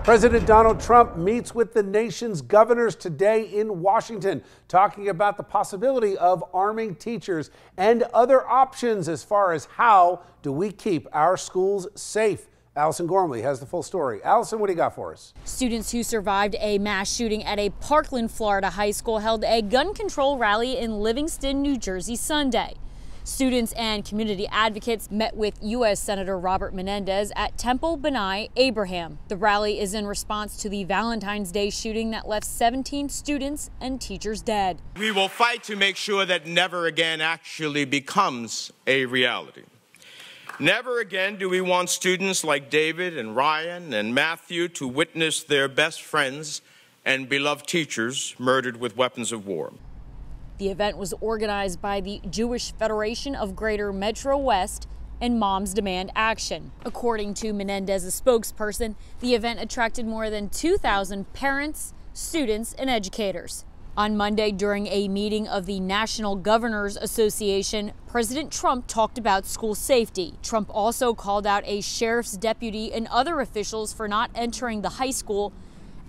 President Donald Trump meets with the nation's governors today in Washington, talking about the possibility of arming teachers and other options as far as how do we keep our schools safe. Allison Gormley has the full story. Allison, what do you got for us? Students who survived a mass shooting at a Parkland, Florida high school held a gun control rally in Livingston, New Jersey Sunday. Students and community advocates met with U.S. Senator Robert Menendez at Temple Benai Abraham. The rally is in response to the Valentine's Day shooting that left 17 students and teachers dead. We will fight to make sure that never again actually becomes a reality. Never again do we want students like David and Ryan and Matthew to witness their best friends and beloved teachers murdered with weapons of war. The event was organized by the Jewish Federation of Greater Metro West and Moms Demand Action. According to Menendez's spokesperson, the event attracted more than 2,000 parents, students, and educators. On Monday, during a meeting of the National Governors Association, President Trump talked about school safety. Trump also called out a sheriff's deputy and other officials for not entering the high school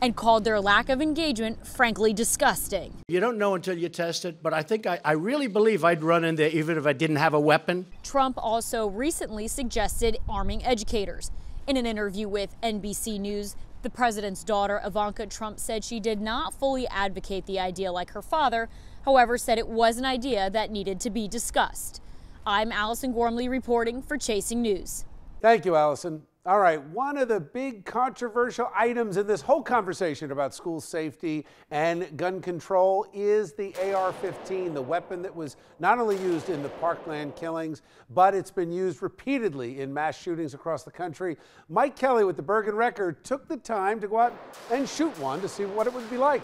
and called their lack of engagement frankly disgusting. You don't know until you test it, but I think I really believe I'd run in there even if I didn't have a weapon. Trump also recently suggested arming educators. In an interview with NBC News, the president's daughter, Ivanka Trump, said she did not fully advocate the idea like her father, however, said it was an idea that needed to be discussed. I'm Allison Gormley reporting for Chasing News. Thank you, Allison. All right, one of the big controversial items in this whole conversation about school safety and gun control is the AR-15, the weapon that was not only used in the Parkland killings, but it's been used repeatedly in mass shootings across the country. Mike Kelly with the Bergen Record took the time to go out and shoot one to see what it would be like.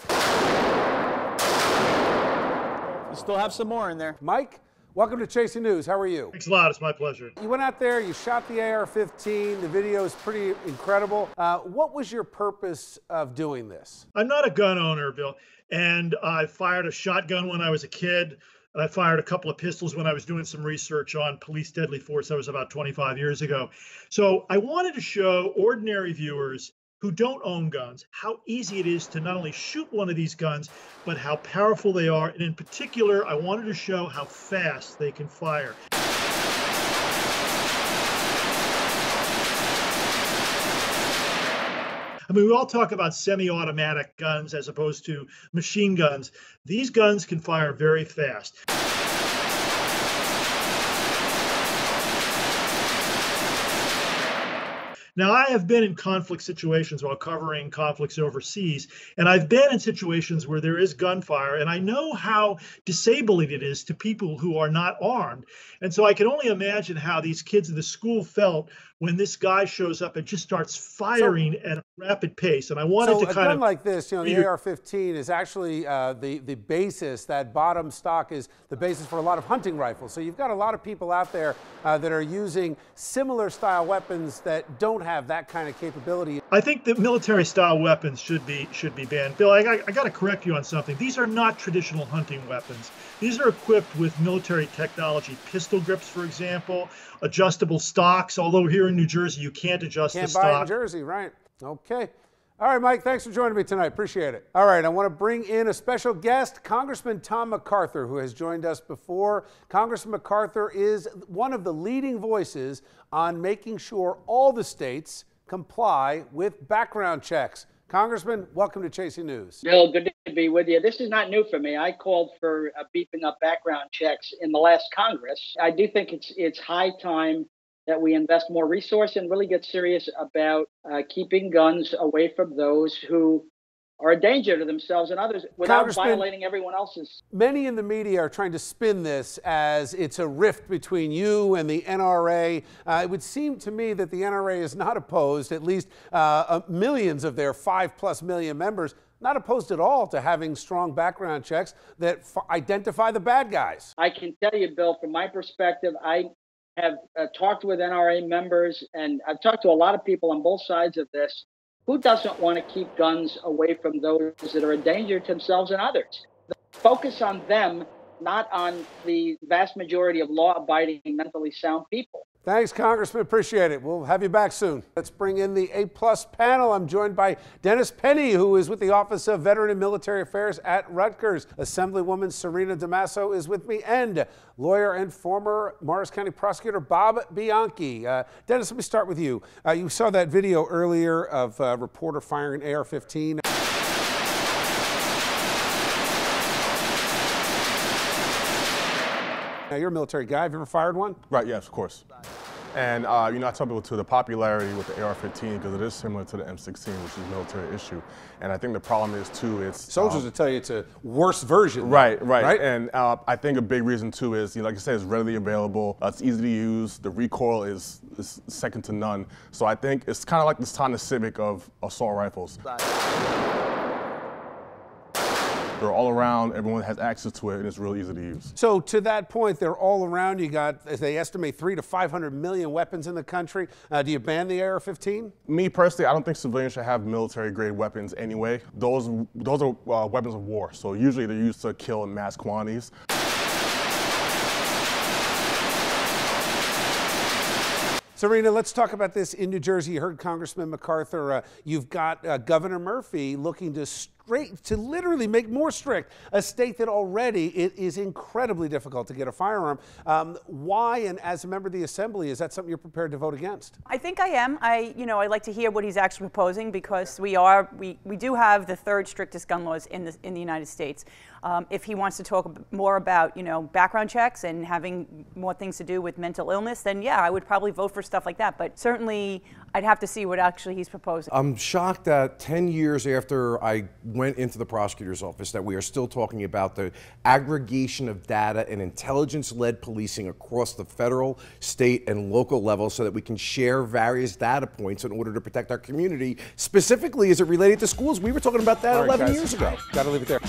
You still have some more in there. Mike? Welcome to Chasing News. How are you? Thanks a lot. It's my pleasure. You went out there, you shot the AR-15. The video is pretty incredible. What was your purpose of doing this? I'm not a gun owner, Bill, and I fired a shotgun when I was a kid. And I fired a couple of pistols when I was doing some research on police deadly force. That was about 25 years ago. So I wanted to show ordinary viewers who don't own guns how easy it is to not only shoot one of these guns, but how powerful they are. And in particular, I wanted to show how fast they can fire. I mean, we all talk about semi-automatic guns as opposed to machine guns. These guns can fire very fast. Now, I have been in conflict situations while covering conflicts overseas, and I've been in situations where there is gunfire, and I know how disabling it is to people who are not armed. And so I can only imagine how these kids in the school felt when this guy shows up and just starts firing at a rapid pace. And I wanted to kind of... So a gun like this, you know, the AR-15 is actually the basis, that bottom stock is the basis for a lot of hunting rifles. So you've got a lot of people out there that are using similar style weapons that don't have that kind of capability. I think that military style weapons should be banned. Bill, I got to correct you on something. These are not traditional hunting weapons. These are equipped with military technology, pistol grips, for example, adjustable stocks, although here in New Jersey, you can't adjust the stock. Can't buy it in Jersey, right. Okay. All right, Mike, thanks for joining me tonight. Appreciate it. All right, I want to bring in a special guest, Congressman Tom MacArthur, who has joined us before. Congressman MacArthur is one of the leading voices on making sure all the states comply with background checks. Congressman, welcome to Chasing News. Bill, good to be with you. This is not new for me. I called for beefing up background checks in the last Congress. I do think it's high time that we invest more resource and really get serious about keeping guns away from those who are a danger to themselves and others without violating everyone else's. Many in the media are trying to spin this as it's a rift between you and the NRA. It would seem to me that the NRA is not opposed, at least millions of their 5+ million members, not opposed at all to having strong background checks that identify the bad guys. I can tell you, Bill, from my perspective, I have talked with NRA members, and I've talked to a lot of people on both sides of this. Who doesn't want to keep guns away from those that are a danger to themselves and others? Focus on them, not on the vast majority of law-abiding, mentally sound people. Thanks, Congressman. Appreciate it. We'll have you back soon. Let's bring in the A-plus panel. I'm joined by Dennis Penny, who is with the Office of Veteran and Military Affairs at Rutgers. Assemblywoman Serena DeMasso is with me, and lawyer and former Morris County prosecutor Bob Bianchi. Dennis, let me start with you. You saw that video earlier of a reporter firing an AR-15. Now, you're a military guy. Have you ever fired one? Right, yes, of course. And, I tell people to the popularity with the AR-15 because it is similar to the M16, which is a military issue. And I think the problem is, too, it's... Soldiers will tell you it's a worse version. Right. And I think a big reason, too, is, like I said, it's readily available. It's easy to use. The recoil is second to none. So I think it's kind of like this Honda Civic of assault rifles. They're all around, everyone has access to it, and it's really easy to use. So to that point, they're all around. You got, as they estimate, 300 to 500 million weapons in the country. Do you ban the AR-15? Me personally, I don't think civilians should have military-grade weapons anyway. Those are weapons of war, so usually they're used to kill in mass quantities. Serena, let's talk about this in New Jersey. You heard Congressman MacArthur. You've got Governor Murphy looking to literally make more strict a state that already it is incredibly difficult to get a firearm. Why, and as a member of the Assembly, is that something you're prepared to vote against? I think I am. I like to hear what he's actually proposing because we do have the third strictest gun laws in the United States. If he wants to talk more about background checks and having more things to do with mental illness, then yeah, I would probably vote for stuff like that. But certainly, I'd have to see what actually he's proposing. I'm shocked that 10 years after I went into the prosecutor's office that we are still talking about the aggregation of data and intelligence-led policing across the federal, state, and local level so that we can share various data points in order to protect our community, specifically as it related to schools. We were talking about that 11 years ago. Got to leave it there.